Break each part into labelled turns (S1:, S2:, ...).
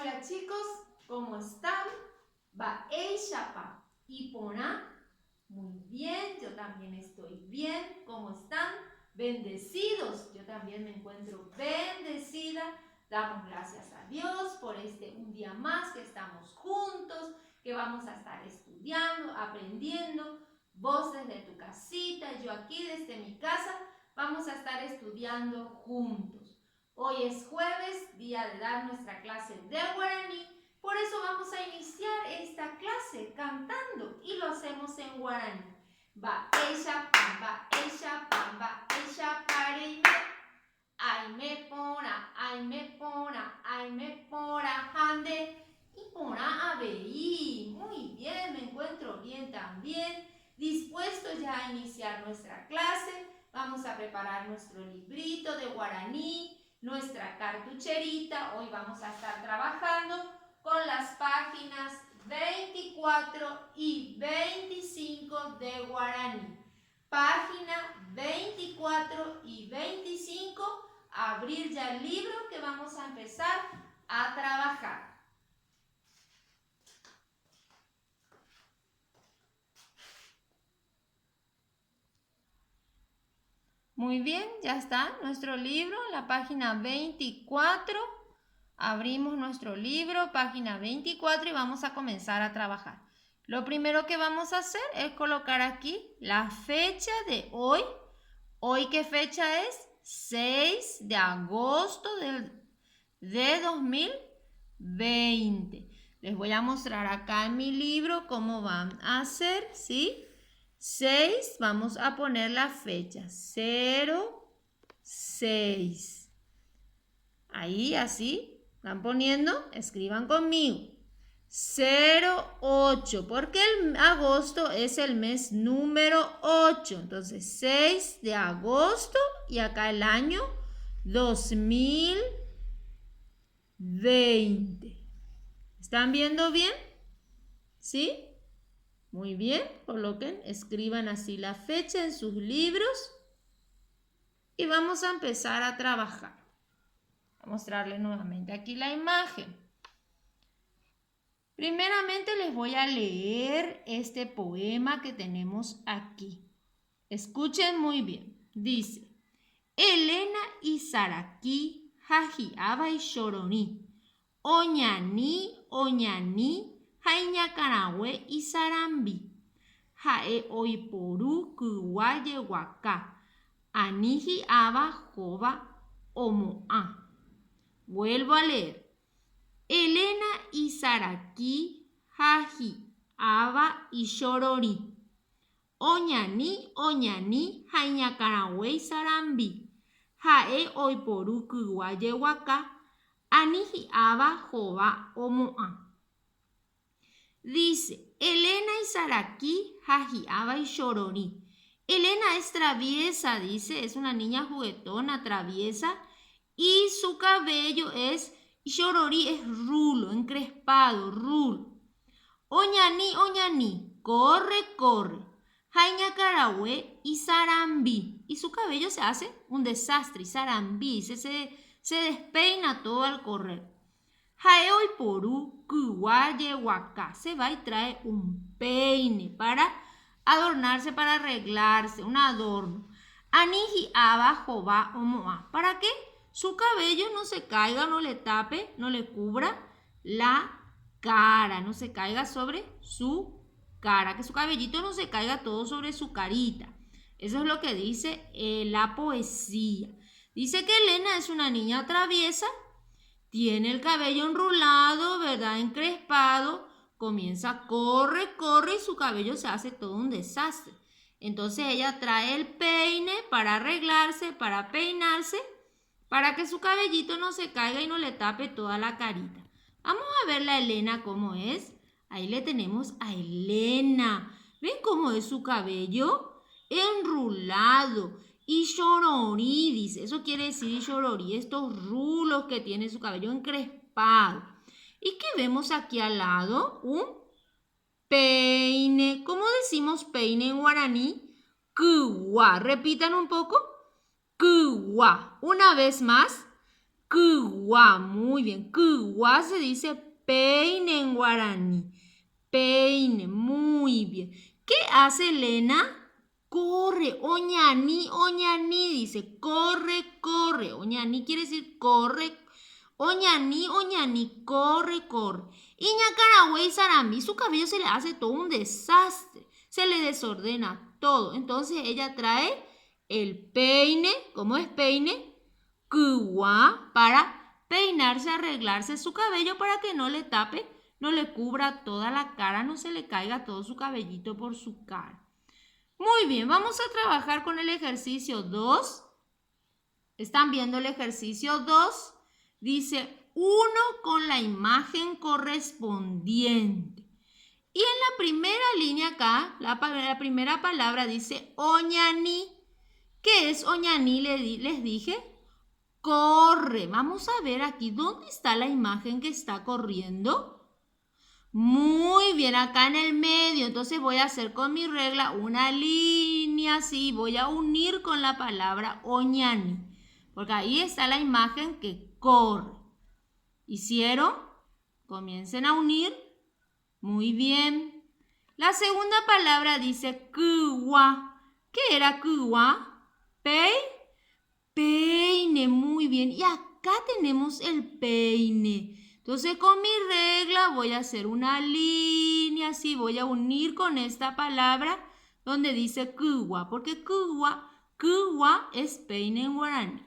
S1: Hola chicos, ¿cómo están? Baeshapa y Pona. Muy bien, yo también estoy bien. ¿Cómo están? Bendecidos. Yo también me encuentro bendecida. Damos gracias a Dios por un día más que estamos juntos, que vamos a estar estudiando, aprendiendo. Vos desde tu casita, yo aquí desde mi casa, vamos a estar estudiando juntos. Hoy es jueves, día de dar nuestra clase de guaraní, por eso vamos a iniciar esta clase cantando y lo hacemos en guaraní. Baeshapa, pareime, ay me pora, hande, y pora abeí. Muy bien, me encuentro bien también, dispuesto ya a iniciar nuestra clase. Vamos a preparar nuestro librito de guaraní, nuestra cartucherita. Hoy vamos a estar trabajando con las páginas 24 y 25 de guaraní. Página 24 y 25, abrir ya el libro que vamos a empezar a trabajar. Muy bien, ya está nuestro libro, la página 24. Abrimos nuestro libro, página 24, y vamos a comenzar a trabajar. Lo primero que vamos a hacer es colocar aquí la fecha de hoy. ¿Hoy qué fecha es? 6 de agosto de 2020. Les voy a mostrar acá en mi libro cómo van a hacer, ¿sí? 6, vamos a poner la fecha, 06. Ahí, así, van poniendo, escriban conmigo. 08, porque el agosto es el mes número 8. Entonces, 6 de agosto y acá el año 2020. ¿Están viendo bien? ¿Sí? Muy bien, coloquen, escriban así la fecha en sus libros y vamos a empezar a trabajar. Voy a mostrarles nuevamente aquí la imagen. Primeramente les voy a leer este poema que tenemos aquí. Escuchen muy bien. Dice: Elena y Saraki, Jajiaba y Shoroni, Oñani, Oñani, Jañacarahue y Sarambi. Jae oiporu kuwaye waka, aniji aba joba omoa. Vuelvo a leer. Elena y Saraki, Jaji, Aba y Shorori. Oñani, Oñani, Jañacarahue y Sarambi. Jae oiporu kuwaye waka, aniji aba joba omoa. Dice, Elena y Saraki, Jajiaba y Shorori. Elena es traviesa, dice, es una niña juguetona, traviesa, y su cabello es, Shorori es rulo, encrespado, rulo. Oñani, Oñani, corre, corre. Jañacarahue y Sarambi, y su cabello se hace un desastre, y Sarambi, se despeina todo al correr. Jaeo y Porú, Kuwaye, Waka, se va y trae un peine para adornarse, para arreglarse, un adorno. Aniji, Aba, Joba, Omoa, para que su cabello no se caiga, no le tape, no le cubra la cara, no se caiga sobre su cara, que su cabellito no se caiga todo sobre su carita. Eso es lo que dice la poesía. Dice que Elena es una niña traviesa. Tiene el cabello enrulado, ¿verdad? Encrespado. Comienza, corre, corre y su cabello se hace todo un desastre. Entonces ella trae el peine para arreglarse, para peinarse, para que su cabellito no se caiga y no le tape toda la carita. Vamos a ver la Elena cómo es. Ahí le tenemos a Elena. ¿Ven cómo es su cabello? Enrulado. Y Shorori, dice, eso quiere decir Shorori, estos rulos que tiene su cabello encrespado. ¿Y qué vemos aquí al lado? Un peine. ¿Cómo decimos peine en guaraní? Kuwa. Repitan un poco. Kuwa. Una vez más. Kuwa, muy bien. Kuwa se dice peine en guaraní. Peine, muy bien. ¿Qué hace Elena? Corre, oñaní, dice, corre, corre. Oñaní quiere decir corre, oñaní, corre, corre. Y Ñacarahue y Sarambí, su cabello se le hace todo un desastre, se le desordena todo. Entonces ella trae el peine, ¿cómo es peine? Kuwa, para peinarse, arreglarse su cabello para que no le tape, no le cubra toda la cara, no se le caiga todo su cabellito por su cara. Muy bien, vamos a trabajar con el ejercicio 2. ¿Están viendo el ejercicio 2? Dice 1 con la imagen correspondiente. Y en la primera línea acá, la primera palabra dice oñaní. ¿Qué es oñaní? Les dije, corre. Vamos a ver aquí, ¿dónde está la imagen que está corriendo? Muy bien, acá en el medio. Entonces voy a hacer con mi regla una línea así. Voy a unir con la palabra oñaní. Porque ahí está la imagen que corre. ¿Hicieron? Comiencen a unir. Muy bien. La segunda palabra dice kuwa. ¿Qué era kuwa? Peine. Muy bien. Y acá tenemos el peine. Entonces con mi regla voy a hacer una línea así, voy a unir con esta palabra donde dice kuwa, porque kuwa es peine en guaraní.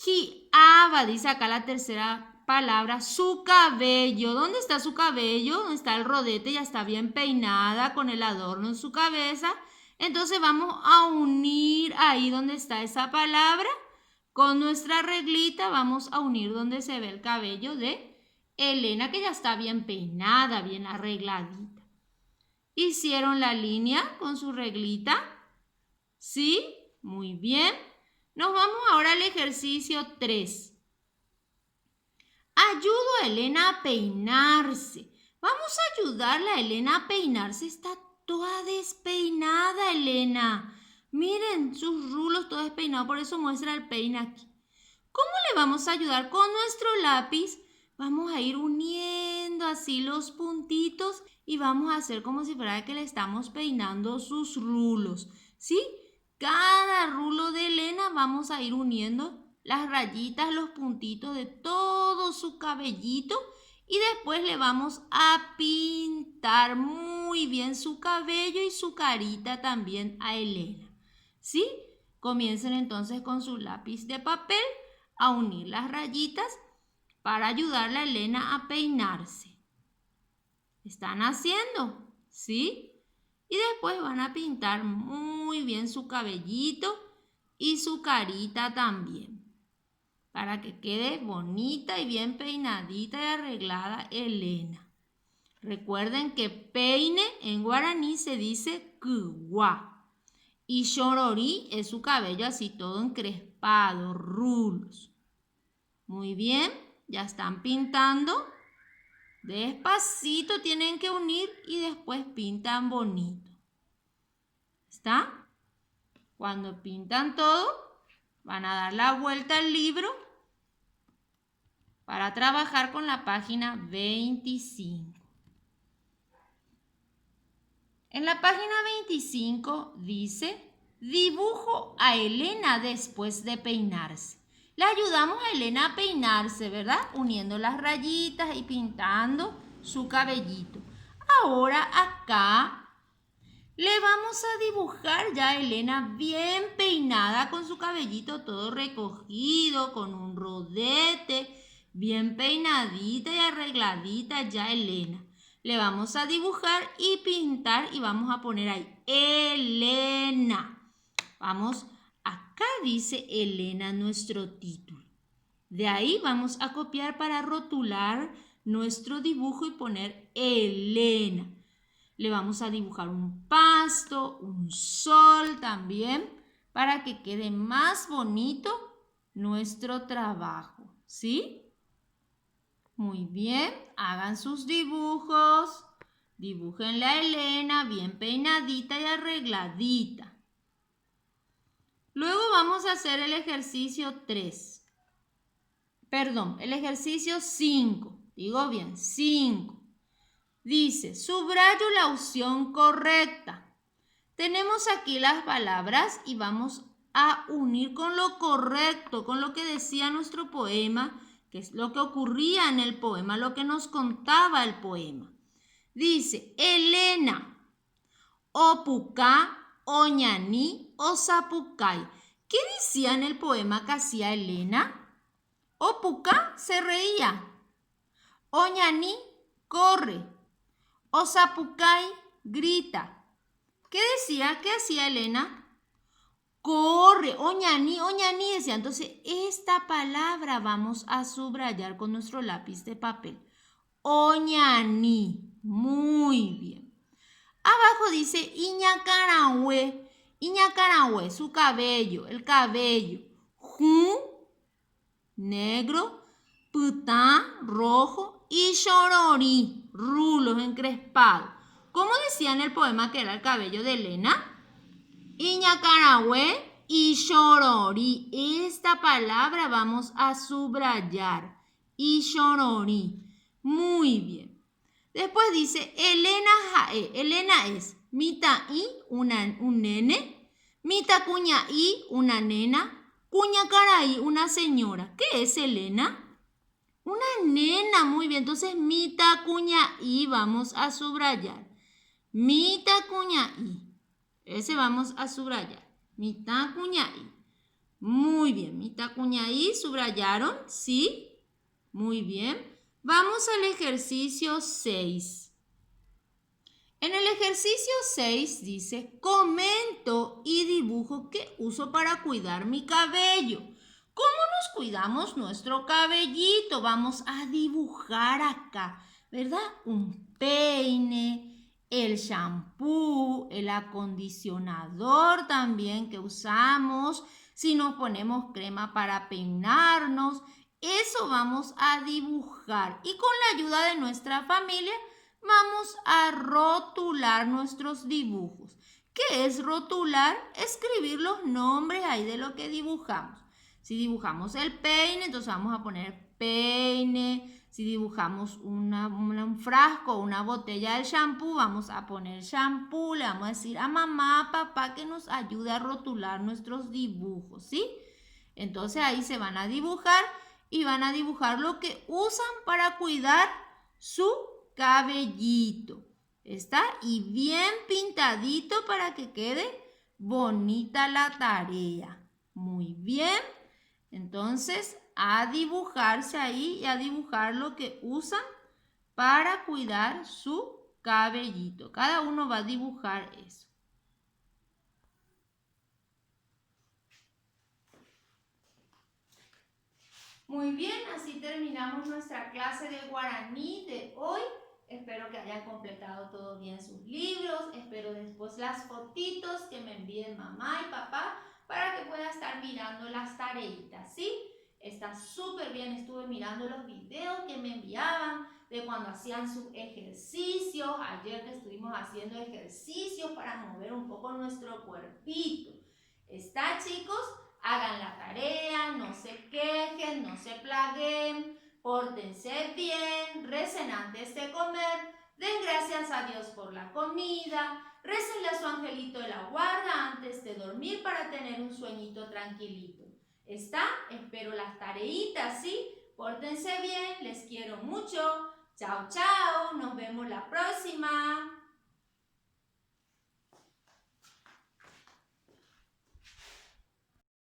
S1: Hiaba, dice acá la tercera palabra, su cabello. ¿Dónde está su cabello? ¿Dónde está el rodete? Ya está bien peinada con el adorno en su cabeza. Entonces vamos a unir ahí donde está esa palabra. Con nuestra reglita vamos a unir donde se ve el cabello de Elena, que ya está bien peinada, bien arregladita. ¿Hicieron la línea con su reglita? ¿Sí? Muy bien. Nos vamos ahora al ejercicio 3. Ayudo a Elena a peinarse. Vamos a ayudarla a Elena a peinarse. Está toda despeinada, Elena. Miren, sus rulos todo despeinado, por eso muestra el peine aquí. ¿Cómo le vamos a ayudar? Con nuestro lápiz vamos a ir uniendo así los puntitos y vamos a hacer como si fuera que le estamos peinando sus rulos, ¿sí? Cada rulo de Elena vamos a ir uniendo las rayitas, los puntitos de todo su cabellito y después le vamos a pintar muy bien su cabello y su carita también a Elena. ¿Sí? Comiencen entonces con su lápiz de papel a unir las rayitas para ayudarle a Elena a peinarse. ¿Están haciendo? ¿Sí? Y después van a pintar muy bien su cabellito y su carita también, para que quede bonita y bien peinadita y arreglada Elena. Recuerden que peine en guaraní se dice kuwa. Y shorori es su cabello así todo encrespado, rulos. Muy bien, ya están pintando. Despacito tienen que unir y después pintan bonito. ¿Está? Cuando pintan todo, van a dar la vuelta al libro para trabajar con la página 25. En la página 25 dice, dibujo a Elena después de peinarse. Le ayudamos a Elena a peinarse, ¿verdad? Uniendo las rayitas y pintando su cabellito. Ahora acá le vamos a dibujar ya a Elena bien peinada con su cabellito todo recogido, con un rodete, bien peinadita y arregladita ya Elena. Le vamos a dibujar y pintar y vamos a poner ahí Elena. Vamos, acá dice Elena nuestro título. De ahí vamos a copiar para rotular nuestro dibujo y poner Elena. Le vamos a dibujar un pasto, un sol también para que quede más bonito nuestro trabajo, ¿sí? Muy bien, hagan sus dibujos, dibújenle a Elena bien peinadita y arregladita. Luego vamos a hacer el ejercicio 3. Perdón, el ejercicio 5. Digo bien, 5. Dice, subrayo la opción correcta. Tenemos aquí las palabras y vamos a unir con lo correcto, con lo que decía nuestro poema, que es lo que ocurría en el poema, lo que nos contaba el poema. Dice, Elena, Opucá, Oñaní, Osapucay. ¿Qué decía en el poema que hacía Elena? Opucá se reía. Oñaní corre. Osapucay grita. ¿Qué decía? ¿Qué hacía Elena? Corre. Oñaní, oñaní decía. Entonces, esta palabra vamos a subrayar con nuestro lápiz de papel. Oñaní. Muy bien. Abajo dice Iñacarahue. Iñacarahue, su cabello, el cabello. Ju, negro. Putá, rojo. Y Chororí, rulos encrespados. ¿Cómo decía en el poema que era el cabello de Elena? Iñacarahue y Chororí. Esta palabra vamos a subrayar. Y Chororí. Muy bien. Después dice Elena Jae. Elena es mita i, un nene. Mita cuña i, una nena. Cuña caraí, una señora. ¿Qué es Elena? Una nena, muy bien. Entonces, mita cuña i vamos a subrayar. Mita cuña i. Ese vamos a subrayar. Mita cuña i. Muy bien. Mita cuña i, ¿subrayaron? ¿Sí? Muy bien. Vamos al ejercicio 6. En el ejercicio 6 dice, comento y dibujo qué uso para cuidar mi cabello. ¿Cómo nos cuidamos nuestro cabellito? Vamos a dibujar acá, ¿verdad? Un peine, el shampoo, el acondicionador también que usamos. Si nos ponemos crema para peinarnos, eso vamos a dibujar. Y con la ayuda de nuestra familia vamos a rotular nuestros dibujos. ¿Qué es rotular? Escribir los nombres ahí de lo que dibujamos. Si dibujamos el peine, entonces vamos a poner peine. Si dibujamos un frasco o una botella de shampoo, vamos a poner shampoo. Le vamos a decir a mamá, papá que nos ayude a rotular nuestros dibujos, ¿sí? Entonces ahí se van a dibujar y van a dibujar lo que usan para cuidar su cabellito. ¿Está? Y bien pintadito para que quede bonita la tarea. Muy bien. Entonces, a dibujarse ahí y a dibujar lo que usan para cuidar su cabellito. Cada uno va a dibujar eso. Muy bien, así terminamos nuestra clase de guaraní de hoy. Espero que hayan completado todo bien sus libros. Espero después las fotitos que me envíen mamá y papá para que pueda estar mirando las tareitas, ¿sí? Está súper bien, estuve mirando los videos que me enviaban de cuando hacían sus ejercicios. Ayer estuvimos haciendo ejercicios para mover un poco nuestro cuerpito. ¿Está, chicos? Hagan la tarea, no se quejen, no se plaguen, pórtense bien, recen antes de comer, den gracias a Dios por la comida, récenle a su angelito de la guarda antes de dormir para tener un sueñito tranquilito. ¿Está? Espero las tareitas, ¿sí? Pórtense bien, les quiero mucho. Chao, chao, nos vemos la próxima.